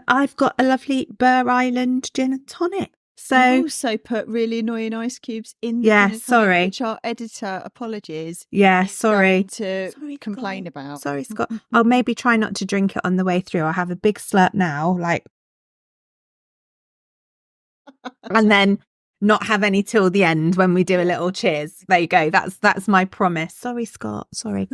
I've got a lovely Burr Island gin and tonic. So I also put really annoying ice cubes in the Yeah, gin and tonic, sorry. which our editor, apologies, Yeah, is sorry. going to Sorry, complain Scott. about. Sorry, Scott. I'll maybe try not to drink it on the way through. I'll have a big slurp now, and then not have any till the end when we do a little cheers. There you go. That's my promise. Sorry, Scott. Sorry.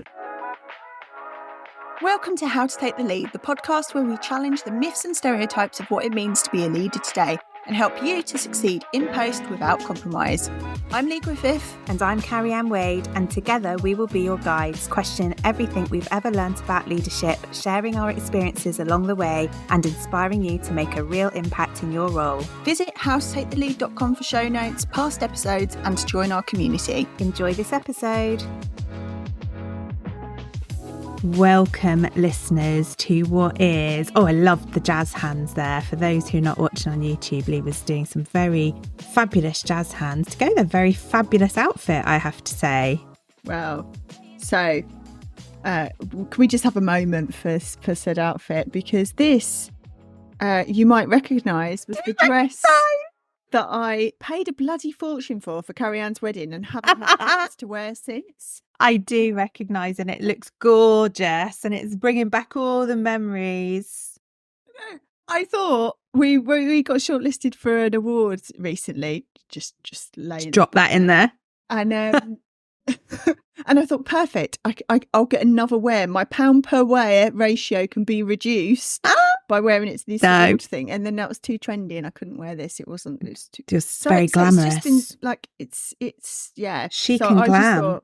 Welcome to How to Take the Lead, the podcast where we challenge the myths and stereotypes of what it means to be a leader today and help you to succeed in post without compromise. I'm Lee Griffith. And I'm Carrie-Anne Wade, and together we will be your guides, questioning everything we've ever learnt about leadership, sharing our experiences along the way, and inspiring you to make a real impact in your role. Visit howtotakethelead.com for show notes, past episodes, and to join our community. Enjoy this episode. Welcome, listeners, to what is... Oh, I loved the jazz hands there. For those who are not watching on YouTube, Lee was doing some very fabulous jazz hands to go with a very fabulous outfit, I have to say. Well, so can we just have a moment for said outfit? Because this, you might recognise, was the dress that I paid a bloody fortune for Carrie-Anne's wedding and haven't had a chance to wear since. I do recognise, and it looks gorgeous, and it's bringing back all the memories. I thought we got shortlisted for an award recently. Just drop that in there, and and I thought, perfect. I'll get another wear. My pound per wear ratio can be reduced by wearing it to this award thing. And then that was too trendy, and I couldn't wear this. It was too. Just very glamorous. It's just been, it's yeah, chic and glam.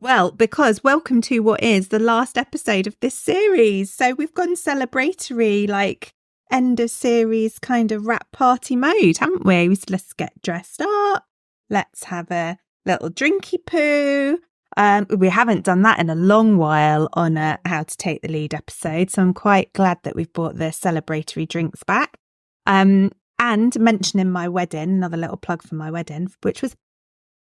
Well, because welcome to what is the last episode of this series. So we've gone celebratory, end of series kind of wrap party mode, haven't we? Let's get dressed up. Let's have a little drinky poo. We haven't done that in a long while on a How to Take the Lead episode. So I'm quite glad that we've brought the celebratory drinks back. And mentioning my wedding, another little plug for my wedding, which was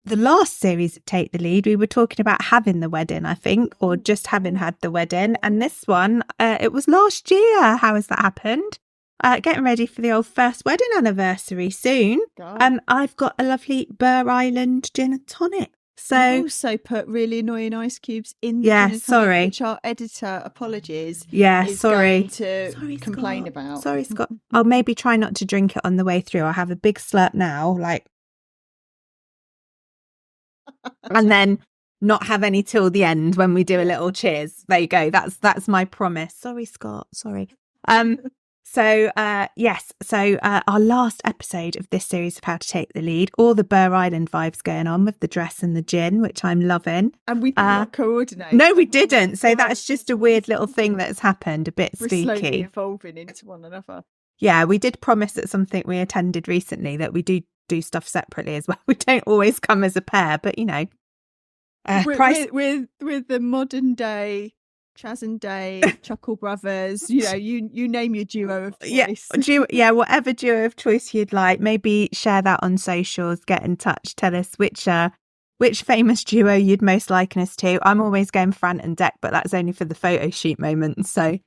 the last series of Take the Lead. We were talking about having the wedding, I think, or just having had the wedding. And this one, it was last year. How has that happened? Getting ready for the old first wedding anniversary soon. I've got a lovely Burr Island gin and tonic. So I also put really annoying ice cubes in the gin and tonic, sorry. Which our editor, apologies, is going to sorry, complain Scott. about. Sorry, Scott. I'll maybe try not to drink it on the way through. I'll have a big slurp now, and then not have any till the end when we do a little cheers. There you go. That's my promise. Sorry, Scott. Sorry. So our last episode of this series of How to Take the Lead, all the Burr Island vibes going on with the dress and the gin, which I'm loving. And we did not coordinate. No, we didn't. So that's just a weird little thing that's happened, a bit spooky. We're slowly evolving into one another. Yeah, we did promise at something we attended recently that we do stuff separately as well. We don't always come as a pair, but you know. With the modern day Chaz and Dave, Chuckle Brothers, you name your duo of choice. Whatever duo of choice you'd like. Maybe share that on socials, get in touch, tell us which famous duo you'd most liken us to. I'm always going for Ant and Dec, but that's only for the photo shoot moments. So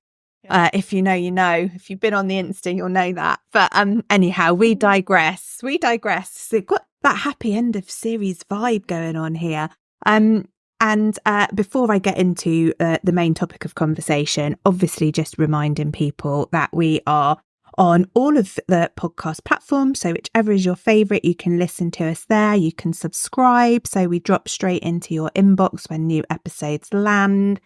if you know, you know. If you've been on the Insta, you'll know that. But anyhow, we digress. So we've got that happy end of series vibe going on here. And before I get into the main topic of conversation, obviously just reminding people that we are on all of the podcast platforms. So whichever is your favourite, you can listen to us there. You can subscribe, so we drop straight into your inbox when new episodes land.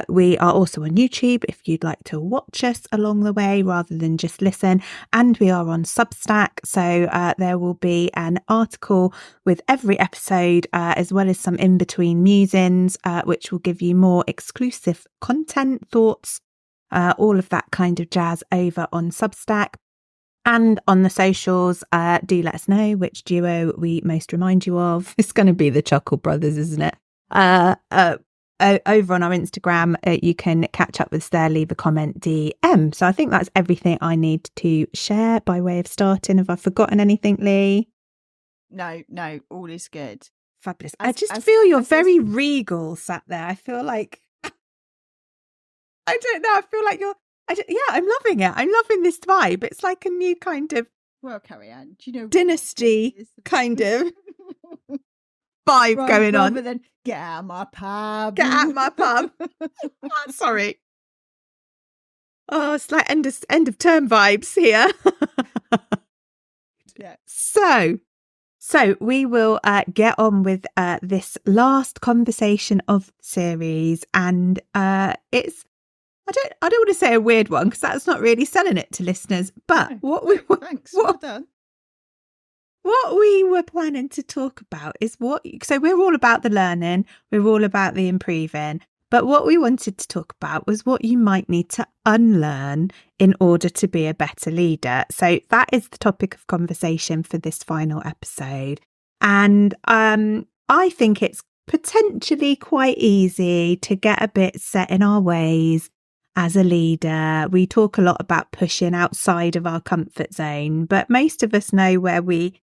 We are also on YouTube if you'd like to watch us along the way rather than just listen. And we are on Substack. So there will be an article with every episode, as well as some in-between musings, which will give you more exclusive content, thoughts, all of that kind of jazz over on Substack. And on the socials, do let us know which duo we most remind you of. It's going to be the Chuckle Brothers, isn't it? Over on our Instagram, you can catch up with us there, leave a comment, DM. So I think that's everything I need to share by way of starting. Have I forgotten anything, Lee? No, all is good. Fabulous. I just feel you're very regal sat there. I feel like, I don't know, I feel like Yeah, I'm loving it. I'm loving this vibe. It's like a new kind of Well, Carrie Ann, do you know dynasty kind of vibe going on. Rather than get out of my pub. Get out my pub. Oh, sorry. Oh, it's like end of term vibes here. Yeah. So we will get on with this last conversation of the series, and it's I don't want to say a weird one because that's not really selling it to listeners. But Thanks. Well done. What we were planning to talk about is so we're all about the learning, we're all about the improving, but what we wanted to talk about was what you might need to unlearn in order to be a better leader. So that is the topic of conversation for this final episode. And I think it's potentially quite easy to get a bit set in our ways as a leader. We talk a lot about pushing outside of our comfort zone, but most of us know where we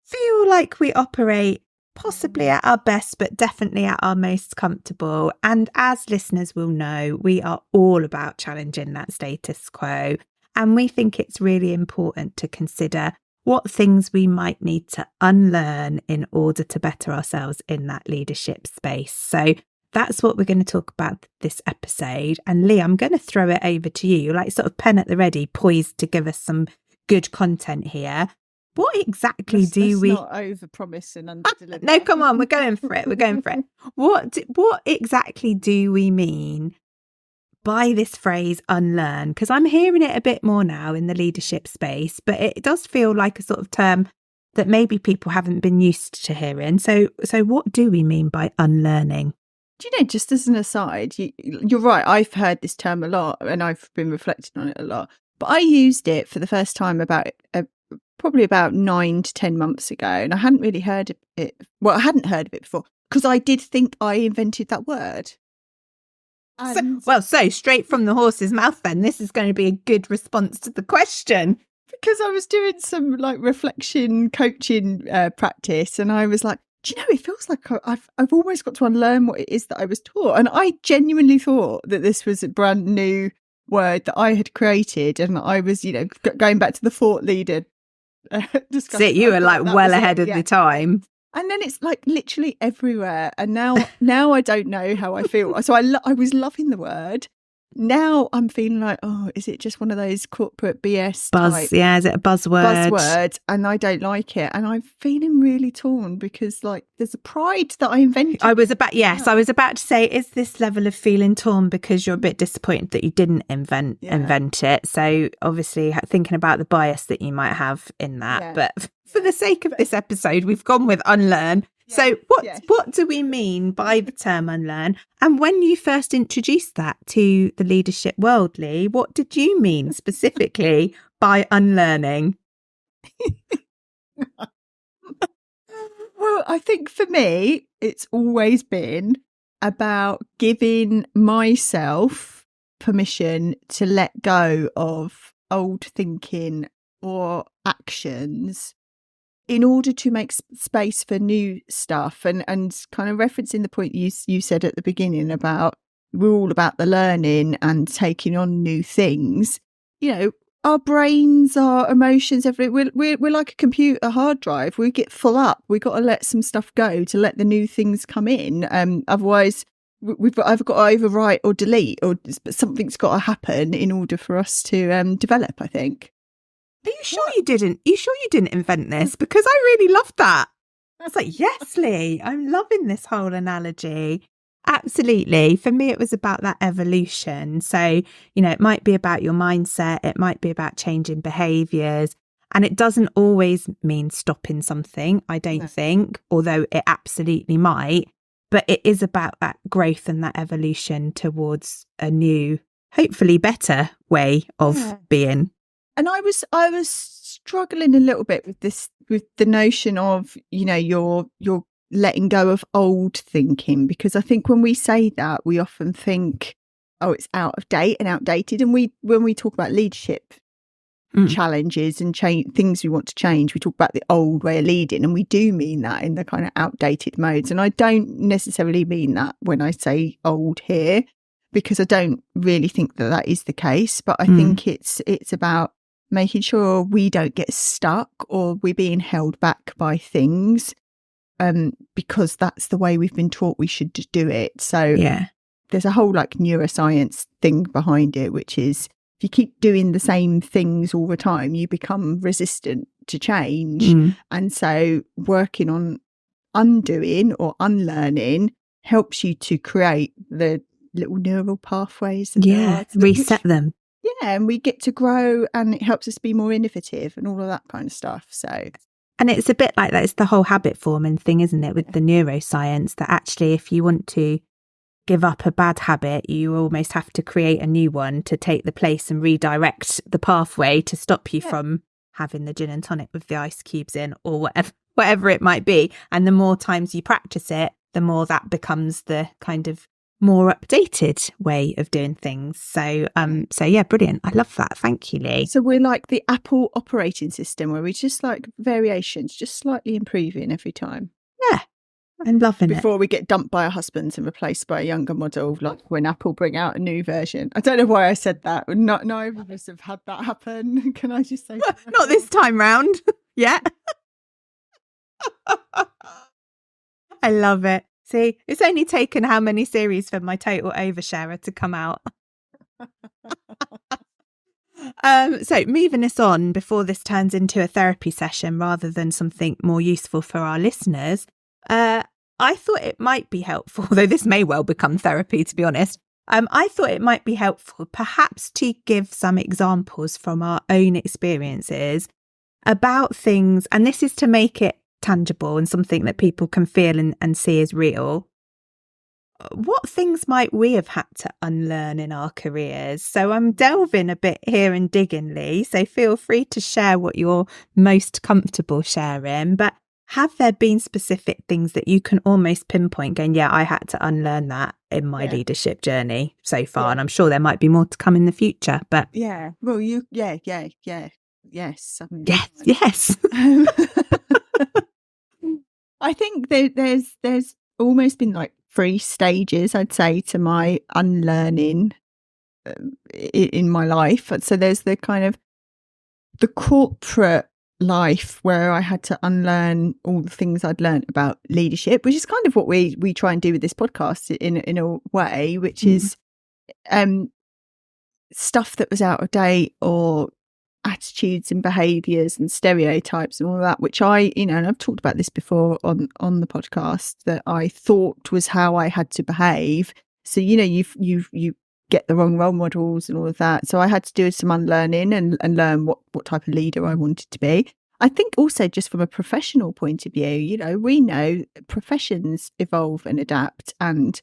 feel like we operate possibly at our best, but definitely at our most comfortable. And as listeners will know, we are all about challenging that status quo. And we think it's really important to consider what things we might need to unlearn in order to better ourselves in that leadership space. So that's what we're going to talk about this episode. And Lee, I'm going to throw it over to you. You're like sort of pen at the ready, poised to give us some good content here. What exactly let's we not overpromise and underdeliver? No, come on, we're going for it. We're going for it. What exactly do we mean by this phrase unlearn? Because I'm hearing it a bit more now in the leadership space, but it does feel like a sort of term that maybe people haven't been used to hearing. So what do we mean by unlearning? Do you know, just as an aside, you're right, I've heard this term a lot and I've been reflecting on it a lot, but I used it for the first time probably about 9 to 10 months ago, and I hadn't really heard of it. Well, I hadn't heard of it before because I did think I invented that word. So straight from the horse's mouth then, this is going to be a good response to the question. Because I was doing some like reflection coaching practice, and I was like, do you know, it feels like I've almost got to unlearn what it is that I was taught. And I genuinely thought that this was a brand new word that I had created, and I was, going back to the thought leader discussion. So you were like well ahead of the time. And then it's like literally everywhere. And now I don't know how I feel. So I was loving the word. Now I'm feeling like, oh, is it just one of those corporate BS buzz? Yeah, is it a buzzword? And I don't like it. And I'm feeling really torn because like there's a pride that I invented. I was about to say, is this level of feeling torn because you're a bit disappointed that you didn't invent it? So obviously thinking about the bias that you might have in that. But for the sake of this episode, we've gone with unlearn. So what do we mean by the term unlearn? And when you first introduced that to the leadership world, Lee, what did you mean specifically by unlearning? Well, I think for me, it's always been about giving myself permission to let go of old thinking or actions in order to make space for new stuff, and kind of referencing the point you said at the beginning about we're all about the learning and taking on new things. Our brains, our emotions, everything. We're like a computer hard drive. We get full up. We got to let some stuff go to let the new things come in. Otherwise, we've either got to overwrite or delete, or something's got to happen in order for us to develop, I think. Are you sure you didn't? Are you sure you didn't invent this? Because I really loved that. I was like, yes, Lee, I'm loving this whole analogy. Absolutely. For me, it was about that evolution. So, it might be about your mindset. It might be about changing behaviours. And it doesn't always mean stopping something, I don't think, although it absolutely might. But it is about that growth and that evolution towards a new, hopefully better way of being. And I was struggling a little bit with the notion of, you're letting go of old thinking, because I think when we say that, we often think, oh, it's out of date and outdated. And when we talk about leadership challenges and things we want to change, we talk about the old way of leading, and we do mean that in the kind of outdated modes. And I don't necessarily mean that when I say old here. because I don't really think that is the case. But I think it's about making sure we don't get stuck or we're being held back by things, because that's the way we've been taught we should do it. So there's a whole like neuroscience thing behind it, which is if you keep doing the same things all the time, you become resistant to change. And so working on undoing or unlearning helps you to create the little neural pathways that reset them. And we get to grow, and it helps us be more innovative and all of that kind of stuff. So, and it's a bit like that. It's the whole habit forming thing, isn't it, with the neuroscience, that actually if you want to give up a bad habit, you almost have to create a new one to take the place and redirect the pathway to stop you from having the gin and tonic with the ice cubes in, or whatever it might be. And the more times you practice it, the more that becomes the kind of more updated way of doing things. So yeah, brilliant. I love that. Thank you, Lee. So we're like the Apple operating system, where we just like variations, just slightly improving every time. Yeah, I'm loving it. Before we get dumped by our husbands and replaced by a younger model, like when Apple bring out a new version. I don't know why I said that. Neither of us have had that happen. Can I just say not this time round? Yeah. I love it. See, it's only taken how many series for my total oversharer to come out. So moving us on before this turns into a therapy session rather than something more useful for our listeners, I thought it might be helpful, though this may well become therapy, to be honest. I thought it might be helpful perhaps to give some examples from our own experiences about things, and this is to make it tangible and something that people can feel and see as real. What things might we have had to unlearn in our careers? So I'm delving a bit here and digging, Lee, so feel free to share what you're most comfortable sharing. But have there been specific things that you can almost pinpoint going, yeah, I had to unlearn that in my leadership journey so far? And I'm sure there might be more to come in the future. But well, yes. I mean, yes. I think there's almost been like 3 stages, I'd say, to my unlearning in my life. So there's the kind of the corporate life where I had to unlearn all the things I'd learned about leadership, which is kind of what we try and do with this podcast in a way, which is stuff that was out of date, or attitudes and behaviors and stereotypes and all of that, which and I've talked about this before on the podcast, that I thought was how I had to behave. So, you get the wrong role models and all of that. So I had to do some unlearning and learn what type of leader I wanted to be. I think also just from a professional point of view, we know professions evolve and adapt. And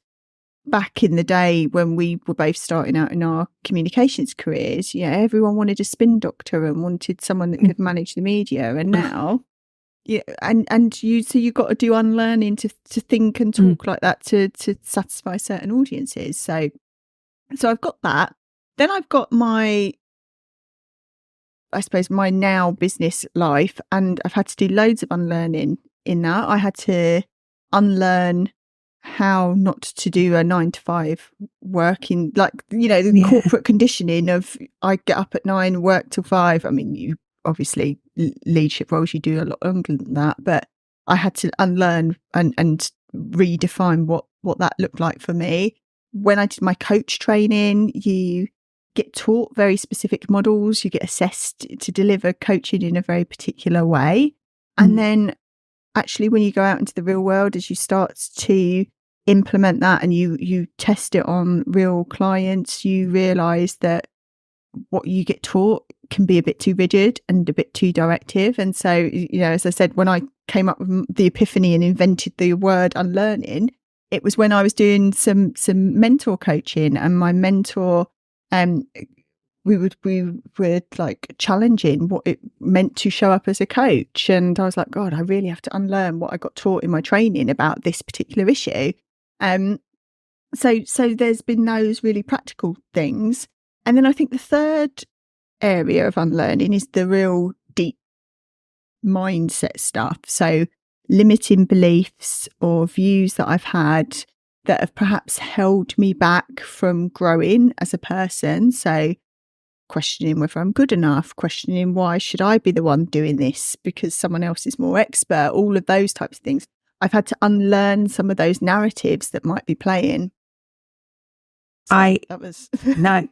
back in the day when we were both starting out in our communications careers, everyone wanted a spin doctor and wanted someone that could manage the media. And now, so you've got to do unlearning to think and talk like that to satisfy certain audiences. So I've got that. Then I've got my now business life, and I've had to do loads of unlearning in that. I had to unlearn how not to do a 9-to-5 working, like, the corporate conditioning of I get up at 9, work till 5. I mean, you obviously leadership roles, you do a lot longer than that, but I had to unlearn and redefine what that looked like for me. When I did my coach training, you get taught very specific models, you get assessed to deliver coaching in a very particular way. And then actually when you go out into the real world, as you start to implement that and you test it on real clients, you realize that what you get taught can be a bit too rigid and a bit too directive. And so, as I said, when I came up with the epiphany and invented the word unlearning, it was when I was doing some mentor coaching, and my mentor, we were like challenging what it meant to show up as a coach. And I was like, God, I really have to unlearn what I got taught in my training about this particular issue. So there's been those really practical things. And then I think the third area of unlearning is the real deep mindset stuff. So limiting beliefs or views that I've had that have perhaps held me back from growing as a person. So questioning whether I'm good enough, questioning why should I be the one doing this because someone else is more expert, all of those types of things. I've had to unlearn some of those narratives that might be playing. So that was No.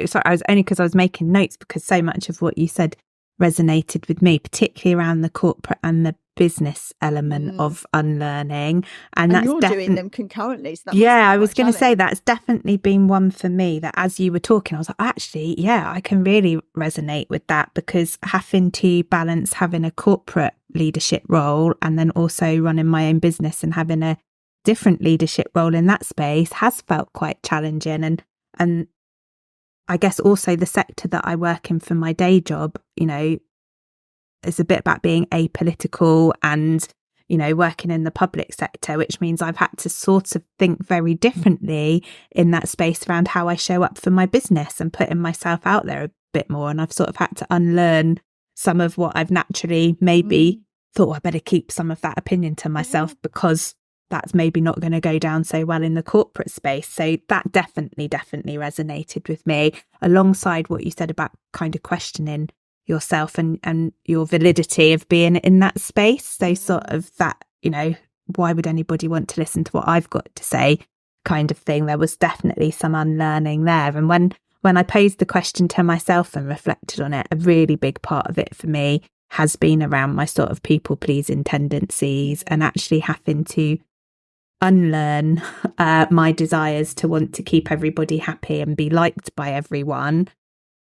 Sorry, I was only because I was making notes because so much of what you said resonated with me, particularly around the corporate and the business element of unlearning. And that's you're doing them concurrently. So that I was going to say that's definitely been one for me that as you were talking, I was like, actually, yeah, I can really resonate with that because having to balance having a corporate leadership role and then also running my own business and having a different leadership role in that space has felt quite challenging. And I guess also the sector that I work in for my day job, you know, is a bit about being apolitical and, you know, working in the public sector, which means I've had to sort of think very differently in that space around how I show up for my business and putting myself out there a bit more. And I've sort of had to unlearn some of what I've naturally maybe thought I better keep some of that opinion to myself because that's maybe not going to go down so well in the corporate space. So that definitely resonated with me, alongside what you said about kind of questioning yourself and your validity of being in that space. So sort of that, you know, why would anybody want to listen to what I've got to say kind of thing. There was definitely some unlearning there. And when I posed the question to myself and reflected on it, a really big part of it for me has been around my sort of people pleasing tendencies and actually having to unlearn my desires to want to keep everybody happy and be liked by everyone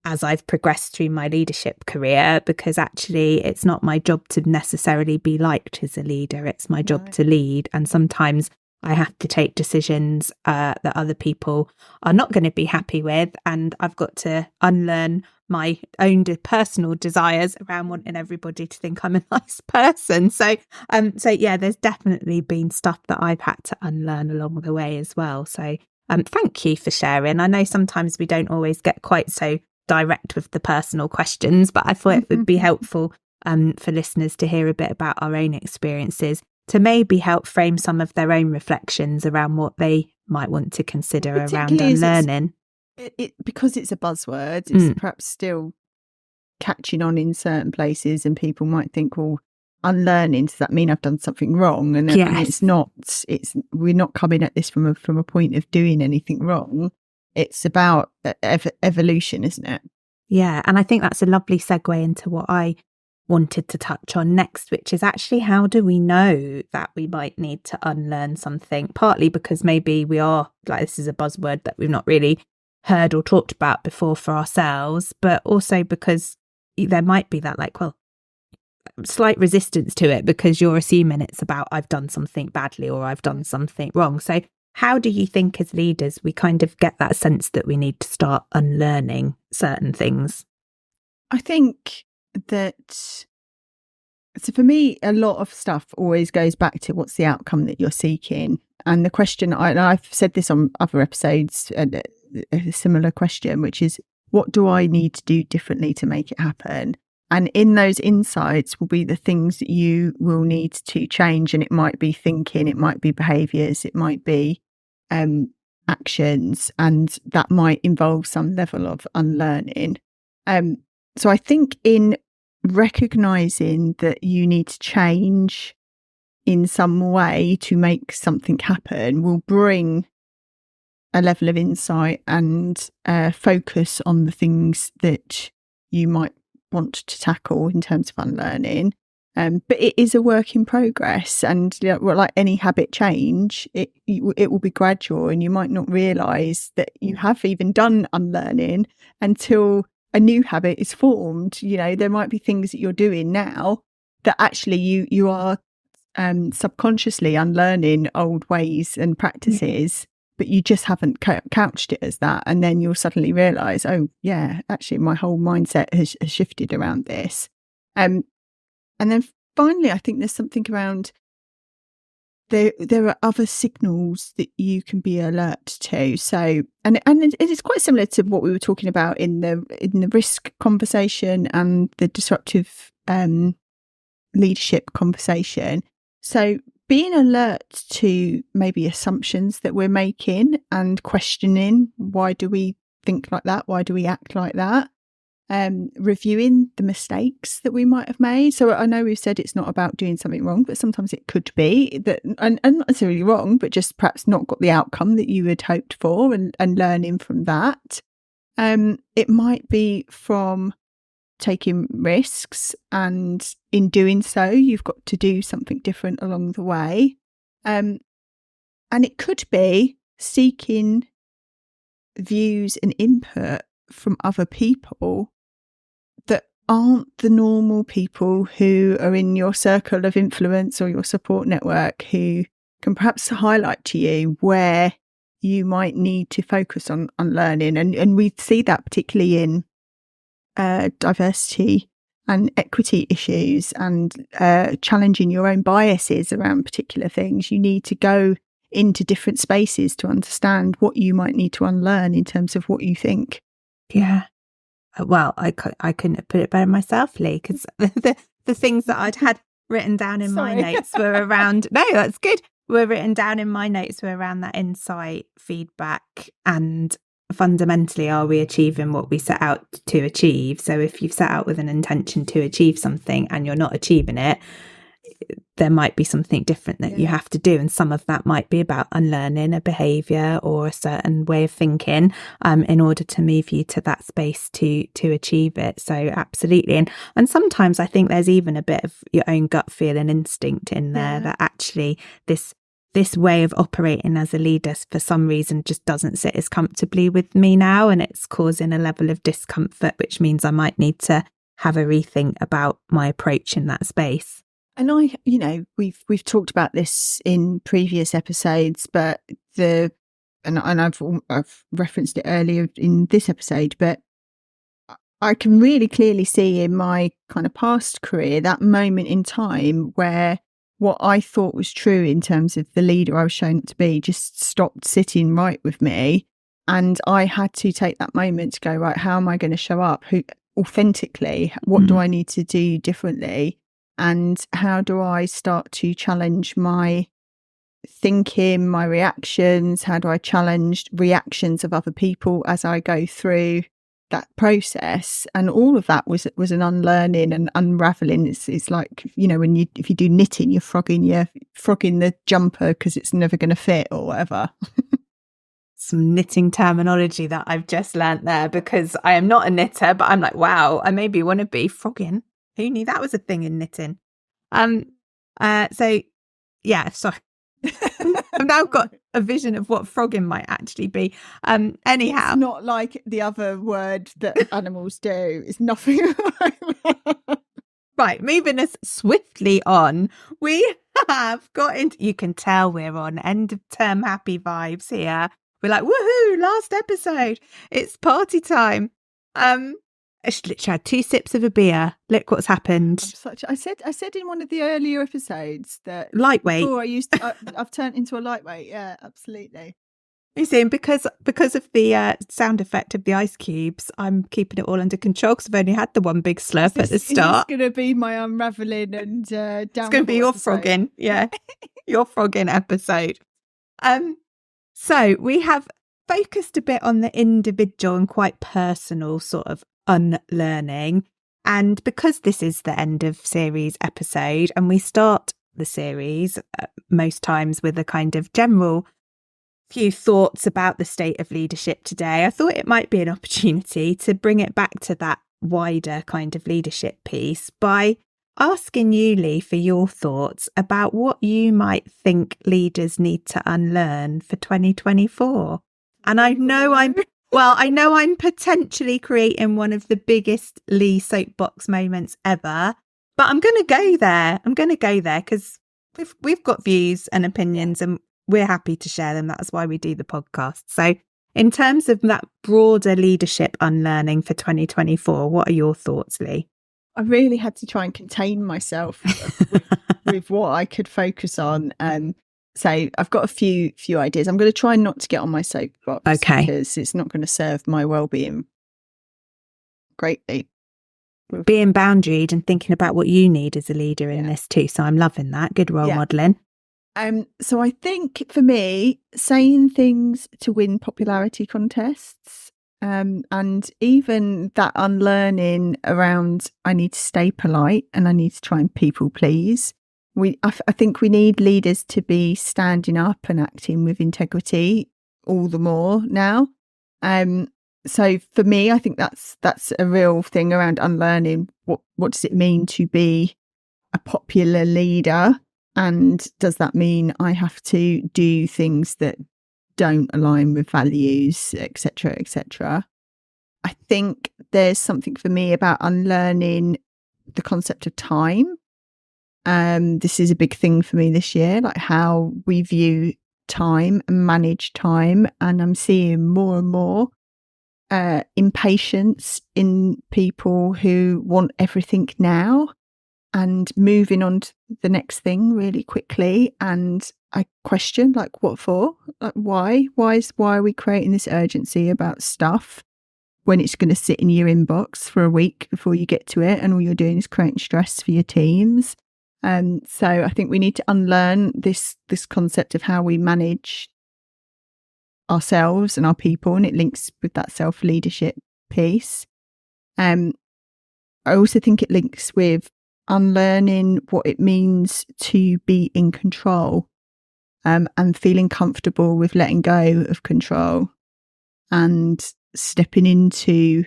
as I've progressed through my leadership career, because actually it's not my job to necessarily be liked as a leader. It's my job to lead. And sometimes I have to take decisions that other people are not going to be happy with. And I've got to unlearn my own personal desires around wanting everybody to think I'm a nice person. So yeah, there's definitely been stuff that I've had to unlearn along the way as well. So thank you for sharing. I know sometimes we don't always get quite so direct with the personal questions, but I thought it would be helpful for listeners to hear a bit about our own experiences to maybe help frame some of their own reflections around what they might want to consider around unlearning. Because it's a buzzword, it's perhaps still catching on in certain places, and people might think, well, unlearning, does that mean I've done something wrong? And it's not. We're not coming at this from a point of doing anything wrong. It's about evolution, isn't it? Yeah, and I think that's a lovely segue into what I wanted to touch on next, which is actually how do we know that we might need to unlearn something? Partly because maybe we are, like, this is a buzzword that we've not really heard or talked about before for ourselves, but also because there might be that, like, well, slight resistance to it because you're assuming it's about I've done something badly or I've done something wrong. So how do you think as leaders we kind of get that sense that we need to start unlearning certain things? I think that, so for me, a lot of stuff always goes back to what's the outcome that you're seeking. And the question, I've said this on other episodes, a similar question, which is, what do I need to do differently to make it happen? And in those insights will be the things that you will need to change. And it might be thinking, it might be behaviours, it might be actions, and that might involve some level of unlearning. So I think in recognising that you need to change in some way to make something happen will bring a level of insight and focus on the things that you might want to tackle in terms of unlearning. But it is a work in progress, and like any habit change, it will be gradual, and you might not realise that you have even done unlearning until a new habit is formed. You know, there might be things that you're doing now that actually you are subconsciously unlearning old ways and practices, but you just haven't couched it as that. And then you'll suddenly realise, oh yeah, actually my whole mindset has shifted around this. And then finally, I think there's something around there are other signals that you can be alert to. So, and it is quite similar to what we were talking about in the risk conversation and the disruptive leadership conversation. So being alert to maybe assumptions that we're making and questioning, why do we think like that? Why do we act like that? Reviewing the mistakes that we might have made. So I know we've said it's not about doing something wrong, but sometimes it could be that, and not necessarily wrong, but just perhaps not got the outcome that you had hoped for, and learning from that. It might be from taking risks, and in doing so, you've got to do something different along the way. And it could be seeking views and input from other people that aren't the normal people who are in your circle of influence or your support network, who can perhaps highlight to you where you might need to focus on learning. And we see that particularly in diversity and equity issues, and challenging your own biases around particular things. You need to go into different spaces to understand what you might need to unlearn in terms of what you think. Yeah. Well, I couldn't have put it better myself, Lee, because the things that I'd had written down in my notes were around, no, that's good, were written down in my notes were around that insight, feedback, and fundamentally, are we achieving what we set out to achieve? So if you've set out with an intention to achieve something and you're not achieving it, there might be something different that you have to do. And some of that might be about unlearning a behaviour or a certain way of thinking in order to move you to that space to achieve it. So absolutely. And sometimes I think there's even a bit of your own gut feel and instinct in there that actually this way of operating as a leader for some reason just doesn't sit as comfortably with me now, and it's causing a level of discomfort, which means I might need to have a rethink about my approach in that space. And we've talked about this in previous episodes, but I've referenced it earlier in this episode, but I can really clearly see in my kind of past career that moment in time where what I thought was true in terms of the leader I was shown to be just stopped sitting right with me. And I had to take that moment to go, right, how am I going to show up authentically? What do I need to do differently? And how do I start to challenge my thinking, my reactions? How do I challenge reactions of other people as I go through that process? And all of that was an unlearning and unraveling. It's like, if you do knitting, you're frogging the jumper because it's never going to fit or whatever. Some knitting terminology that I've just learnt there, because I am not a knitter, but I'm like, wow, I maybe want to be frogging. Who knew that was a thing in knitting? So yeah, sorry. I've now got a vision of what frogging might actually be. Anyhow, it's not like the other word that animals do. It's nothing like that. Right, moving us swiftly on, we have got into, you can tell we're on end of term happy vibes here. We're like, woohoo, last episode, it's party time. I literally had 2 sips of a beer. Look what's happened. I said in one of the earlier episodes that lightweight. Before I've turned into a lightweight. Yeah, absolutely. You see, because of the sound effect of the ice cubes, I'm keeping it all under control because I've only had the one big slurp at the start. It's going to be my unraveling and downfall. It's going to be your frogging, yeah, your frogging episode. So we have focused a bit on the individual and quite personal sort of unlearning. And because this is the end of series episode, and we start the series most times with a kind of general few thoughts about the state of leadership today, I thought it might be an opportunity to bring it back to that wider kind of leadership piece by asking you, Lee, for your thoughts about what you might think leaders need to unlearn for 2024. And I know I'm potentially creating one of the biggest Lee soapbox moments ever, but I'm going to go there. Because we've got views and opinions and we're happy to share them. That's why we do the podcast. So in terms of that broader leadership unlearning for 2024, what are your thoughts, Lee? I really had to try and contain myself with what I could focus on. So I've got a few ideas. I'm going to try not to get on my soapbox, okay, because it's not going to serve my well-being greatly. Being boundaried and thinking about what you need as a leader in this too. So I'm loving that. Good role modelling. So I think for me, saying things to win popularity contests, and even that unlearning around I need to stay polite and I need to try and people please. I think we need leaders to be standing up and acting with integrity all the more now. So for me, I think that's a real thing around unlearning. What does it mean to be a popular leader? And does that mean I have to do things that don't align with values, etc., etc.? I think there's something for me about unlearning the concept of time. This is a big thing for me this year, like how we view time and manage time. And I'm seeing more and more impatience in people who want everything now and moving on to the next thing really quickly. And I question, like, what for? Like, why? Why are we creating this urgency about stuff when it's going to sit in your inbox for a week before you get to it, and all you're doing is creating stress for your teams? So I think we need to unlearn this concept of how we manage ourselves and our people, and it links with that self-leadership piece. I also think it links with unlearning what it means to be in control, and feeling comfortable with letting go of control and stepping into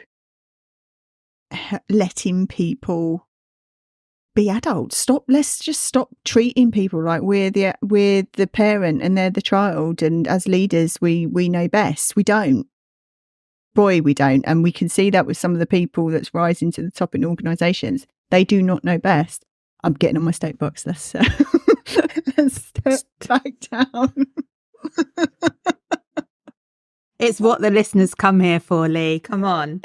letting people be adults. Let's just stop treating people like we're the parent and they're the child, and as leaders we know best. We don't. Boy, we don't. And we can see that with some of the people that's rising to the top in organisations. They do not know best. I'm getting on my soapbox. Let's step back down. It's what the listeners come here for, Lee. Come on.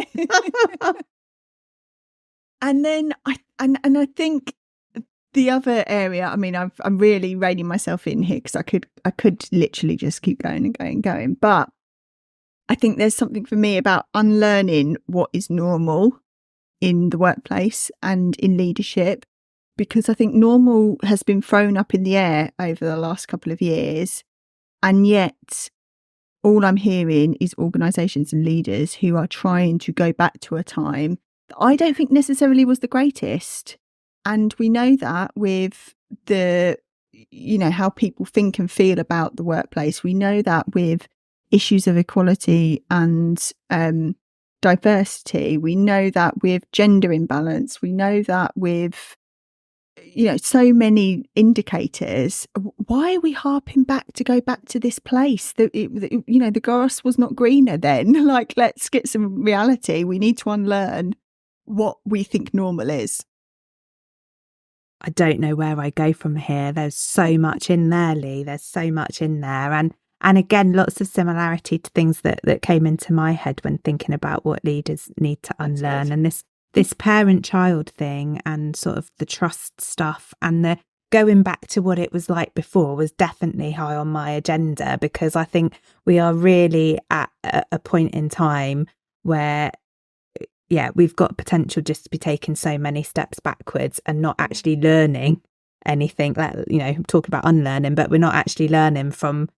And then I think the other area, I mean, I'm really reining myself in here because I could literally just keep going and going and going. But I think there's something for me about unlearning what is normal in the workplace and in leadership, because I think normal has been thrown up in the air over the last couple of years. And yet all I'm hearing is organisations and leaders who are trying to go back to a time that I don't think necessarily was the greatest. And we know that with how people think and feel about the workplace. We know that with issues of equality and diversity. We know that with gender imbalance. We know that with so many indicators. Why are we harping back to go back to this place? The grass was not greener then. Like, let's get some reality. We need to unlearn what we think normal is. I don't know where I go from here. There's so much in there, Lee. There's so much in there. And again, lots of similarity to things that came into my head when thinking about what leaders need to unlearn. And this parent-child thing and sort of the trust stuff and the going back to what it was like before was definitely high on my agenda, because I think we are really at a point in time where, we've got potential just to be taking so many steps backwards and not actually learning anything. Talking about unlearning, but we're not actually learning from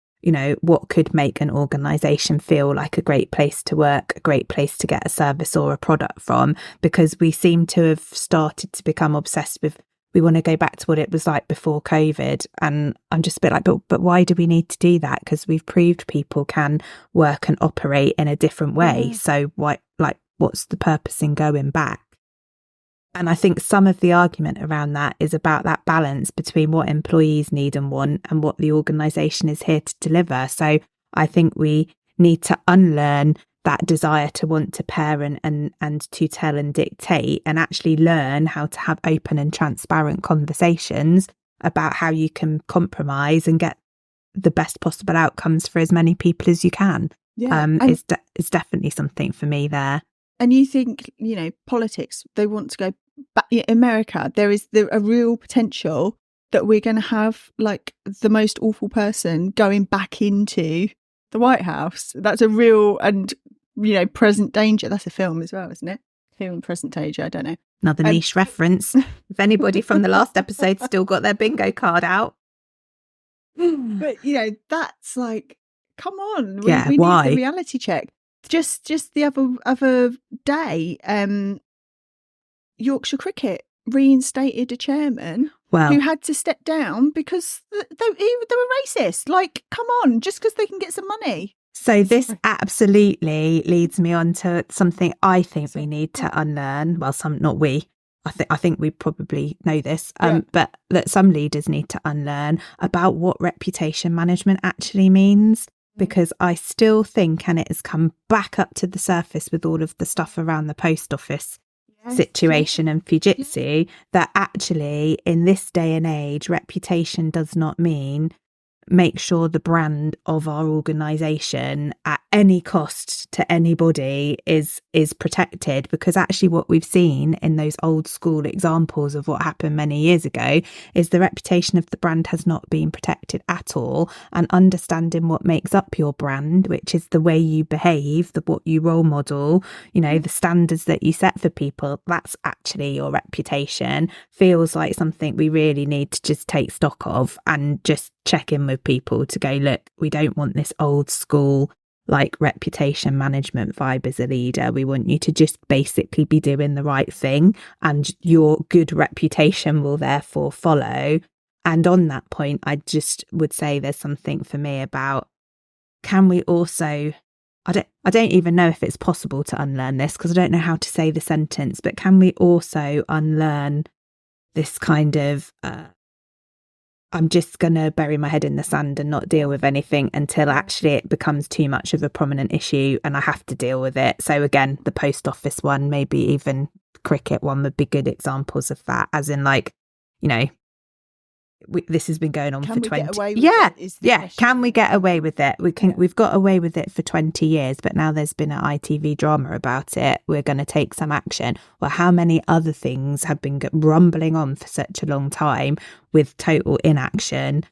what could make an organisation feel like a great place to work, a great place to get a service or a product from, because we seem to have started to become obsessed with, we want to go back to what it was like before COVID. And I'm just a bit like, but why do we need to do that? Because we've proved people can work and operate in a different way. So what's the purpose in going back? And I think some of the argument around that is about that balance between what employees need and want and what the organisation is here to deliver. So I think we need to unlearn that desire to want to parent and to tell and dictate, and actually learn how to have open and transparent conversations about how you can compromise and get the best possible outcomes for as many people as you can. It's definitely something for me there. And you think, politics, they want to go back. America, there is a real potential that we're going to have like the most awful person going back into the White House. That's a real and, present danger. That's a film as well, isn't it? Film Present Danger, I don't know. Another niche reference. If anybody from the last episode still got their bingo card out. But that's like, come on, we Yeah, need the why? reality check. Just the other day, Yorkshire Cricket reinstated a chairman Well, who had to step down because they were racist. Like, come on, just because they can get some money. so this absolutely leads me on to something I think we need to Yeah. unlearn. Well, not we. I think we probably know this, Yeah. but that some leaders need to unlearn about what reputation management actually means. Because I still think, and it has come back up to the surface with all of the stuff around the post office situation and Fujitsu, that actually in this day and age, reputation does not mean make sure the brand of our organisation at any cost to anybody is protected, because actually what we've seen in those old school examples of what happened many years ago is the reputation of the brand has not been protected at all. And understanding what makes up your brand, which is the way you behave, what you role model, the standards that you set for people, that's actually your reputation, feels like something we really need to just take stock of and just check in with people to go, look, we don't want this old school like reputation management vibe as a leader. We want you to just basically be doing the right thing, and your good reputation will therefore follow. And on that point, I just would say there's something for me about, can we also, I don't even know if it's possible to unlearn this because I don't know how to say the sentence, but can we also unlearn this kind of I'm just going to bury my head in the sand and not deal with anything until actually it becomes too much of a prominent issue and I have to deal with it. So again, the post office one, maybe even cricket one would be good examples of that, as in like, this has been going on for 20 get away with it? Can we get away with it? We've got away with it for 20 years, but now there's been an ITV drama about it. We're going to take some action. Well, how many other things have been rumbling on for such a long time with total inaction?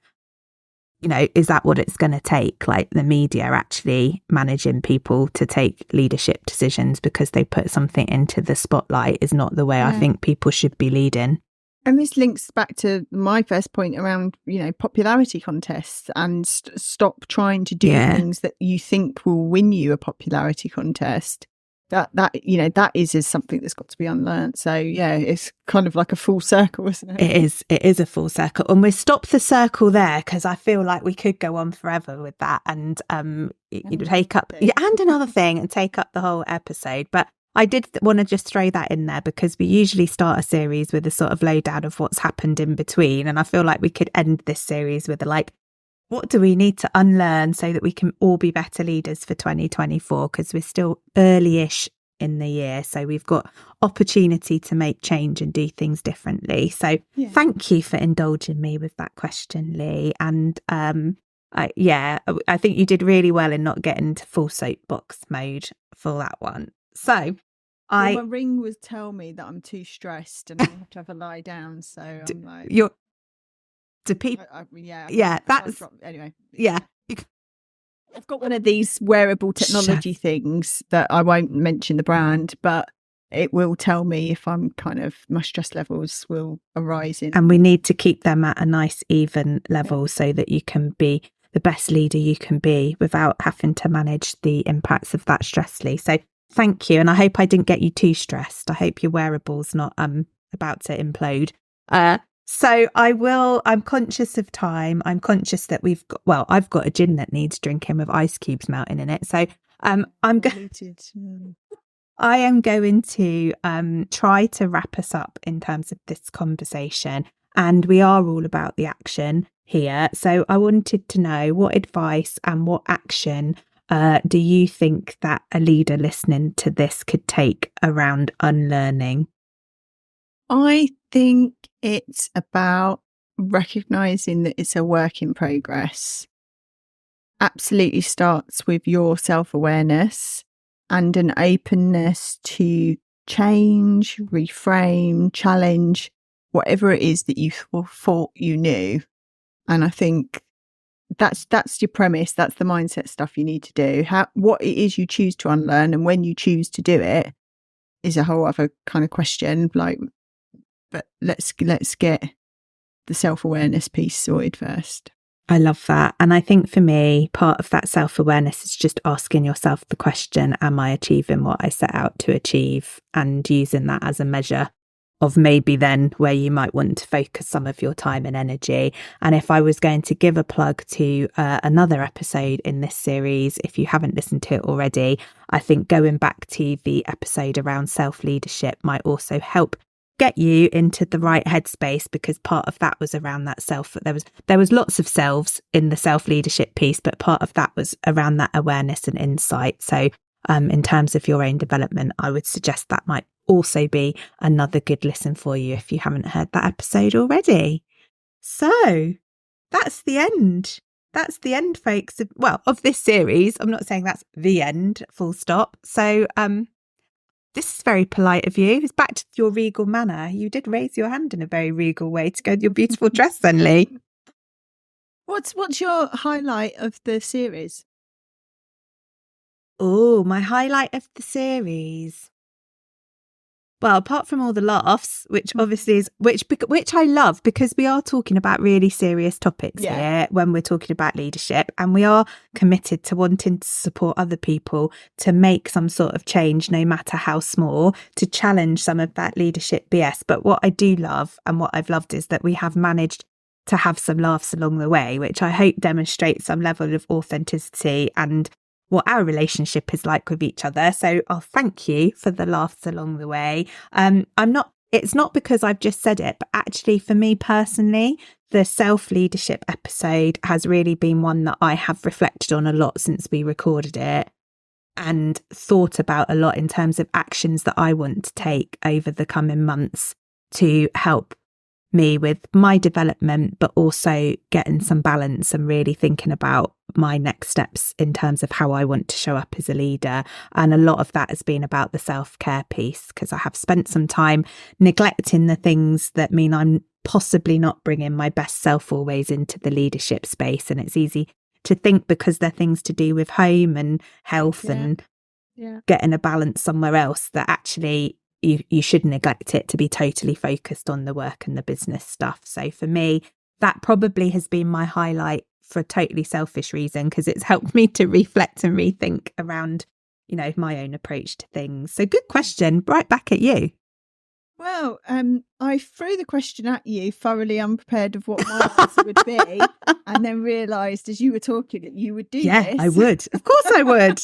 Is that what it's going to take? Like the media actually managing people to take leadership decisions because they put something into the spotlight is not the way I think people should be leading. And this links back to my first point around, popularity contests, and stop trying to do things that you think will win you a popularity contest. That is something that's got to be unlearned. So it's kind of like a full circle, isn't it? It is a full circle, and we'll stop the circle there because I feel like we could go on forever with that, and take up and another thing and take up the whole episode. But I did want to just throw that in there because we usually start a series with a sort of lowdown of what's happened in between. And I feel like we could end this series with what do we need to unlearn so that we can all be better leaders for 2024? Because we're still early-ish in the year. So we've got opportunity to make change and do things differently. So thank you for indulging me with that question, Lee. And I think you did really well in not getting into full soapbox mode for that one. So my ring was tell me that I'm too stressed and I have to have a lie down. So I'm like, do people? that's anyway. Yeah, I've got one of these wearable technology things that I won't mention the brand, but it will tell me if I'm my stress levels will arise in. And we need to keep them at a nice even level so that you can be the best leader you can be without having to manage the impacts of that stress, Lee. So thank you. And I hope I didn't get you too stressed. I hope your wearable's not about to implode. So I'm conscious of time. I'm conscious that I've got a gin that needs drinking with ice cubes melting in it. So I am going to try to wrap us up in terms of this conversation. And we are all about the action here. So I wanted to know, what advice and what action do you think that a leader listening to this could take around unlearning? I think it's about recognizing that it's a work in progress. Absolutely starts with your self-awareness and an openness to change, reframe, challenge, whatever it is that you thought you knew. And I think that's your premise. That's the mindset stuff you need to do. What it is you choose to unlearn and when you choose to do it is a whole other kind of question. But let's get the self-awareness piece sorted first. I love that. And I think for me, part of that self-awareness is just asking yourself the question, am I achieving what I set out to achieve? And using that as a measure of maybe then where you might want to focus some of your time and energy. And if I was going to give a plug to another episode in this series, if you haven't listened to it already, I think going back to the episode around self-leadership might also help get you into the right headspace, because part of that was around that there was lots of selves in the self-leadership piece, but part of that was around that awareness and insight. So in terms of your own development, I would suggest that might also be another good listen for you if you haven't heard that episode already. So that's the end. That's the end, folks, of this series. I'm not saying that's the end, full stop. So this is very polite of you. It's back to your regal manner. You did raise your hand in a very regal way to go to your beautiful dress then, Lee. What's your highlight of the series? Oh, my highlight of the series. Well, apart from all the laughs, which obviously is which I love, because we are talking about really serious topics here when we're talking about leadership, and we are committed to wanting to support other people to make some sort of change, no matter how small, to challenge some of that leadership BS. But what I do love, and what I've loved, is that we have managed to have some laughs along the way, which I hope demonstrates some level of authenticity and what our relationship is like with each other. So I'll thank you for the laughs along the way. It's not because I've just said it, but actually for me personally, the self-leadership episode has really been one that I have reflected on a lot since we recorded it, and thought about a lot in terms of actions that I want to take over the coming months to help me with my development, but also getting some balance and really thinking about my next steps in terms of how I want to show up as a leader. And a lot of that has been about the self-care piece, because I have spent some time neglecting the things that mean I'm possibly not bringing my best self always into the leadership space. And it's easy to think, because they're things to do with home and health and getting a balance somewhere else, that actually you should neglect it to be totally focused on the work and the business stuff. So for me, that probably has been my highlight for a totally selfish reason, because it's helped me to reflect and rethink around, my own approach to things. So good question. Right back at you. Well, I threw the question at you thoroughly unprepared of what my answer would be, and then realised as you were talking that you would do this. Yeah, I would. Of course I would.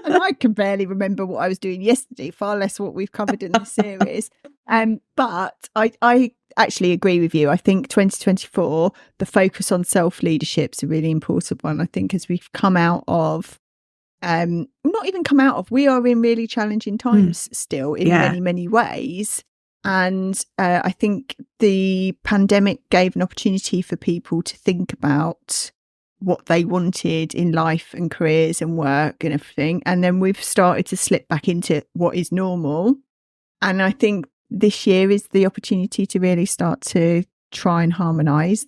And I can barely remember what I was doing yesterday, far less what we've covered in this series. But I actually agree with you. I think 2024, the focus on self-leadership is a really important one. I think as we've come out of, not even come out of, we are in really challenging times still in many, many ways. And I think the pandemic gave an opportunity for people to think about what they wanted in life and careers and work and everything. And then we've started to slip back into what is normal. And I think this year is the opportunity to really start to try and harmonise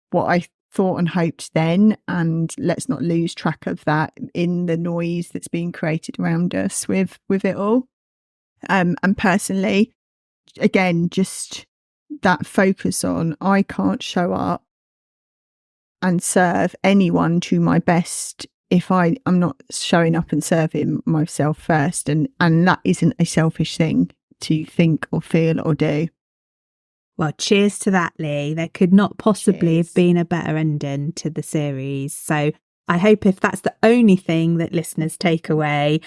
what I thought and hoped then. And let's not lose track of that in the noise that's being created around us with it all. And personally, again, just that focus on, I can't show up and serve anyone to my best if I'm not showing up and serving myself first. And that isn't a selfish thing to think or feel or do. Well, cheers to that, Lee. There could not possibly have been a better ending to the series. So I hope if that's the only thing that listeners take away,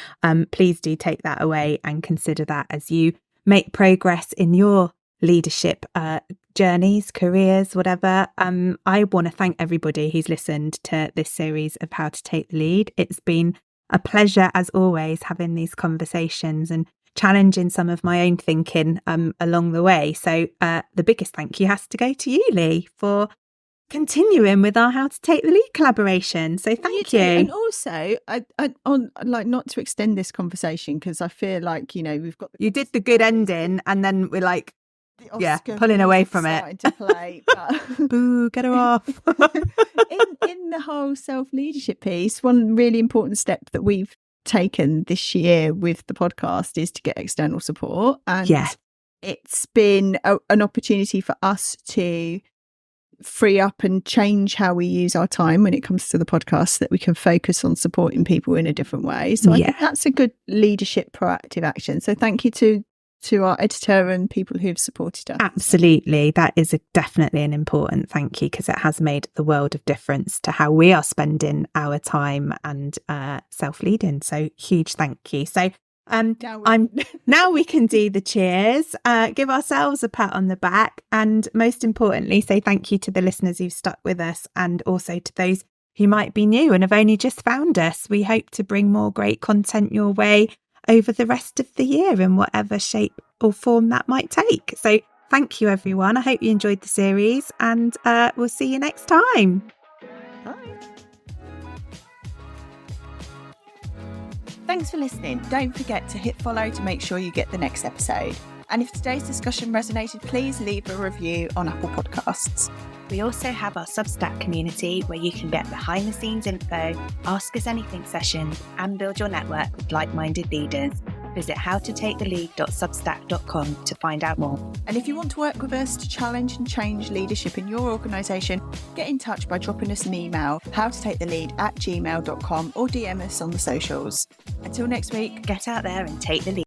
please do take that away and consider that as you make progress in your leadership journeys, careers, whatever. I want to thank everybody who's listened to this series of How to Take the Lead. It's been a pleasure, as always, having these conversations and challenging some of my own thinking along the way. So the biggest thank you has to go to you, Lee, for continuing with our How to Take the Lead collaboration. So thank you. And also, I on like, not to extend this conversation, because I feel like, we've got you did the good ending, and then we're like, pulling away from it. To play, but boo, get her off. in the whole self-leadership piece, one really important step that we've taken this year with the podcast is to get external support. And it's been an opportunity for us to free up and change how we use our time when it comes to the podcast, so that we can focus on supporting people in a different way. So I think that's a good leadership proactive action. So thank you to our editor and people who've supported us. Absolutely. That is definitely an important thank you, because it has made the world of difference to how we are spending our time and self-leading. So huge thank you. So now we can do the cheers, give ourselves a pat on the back, and most importantly, say thank you to the listeners who've stuck with us, and also to those who might be new and have only just found us. We hope to bring more great content your way over the rest of the year in whatever shape or form that might take. So thank you, everyone. I hope you enjoyed the series, and we'll see you next time. Bye. Thanks for listening. Don't forget to hit follow to make sure you get the next episode. And if today's discussion resonated, please leave a review on Apple Podcasts. We also have our Substack community where you can get behind the scenes info, ask us anything sessions, and build your network with like-minded leaders. Visit howtotakethelead.substack.com to find out more. And if you want to work with us to challenge and change leadership in your organisation, get in touch by dropping us an email, howtotakethelead@gmail.com, or DM us on the socials. Until next week, Get out there and take the lead.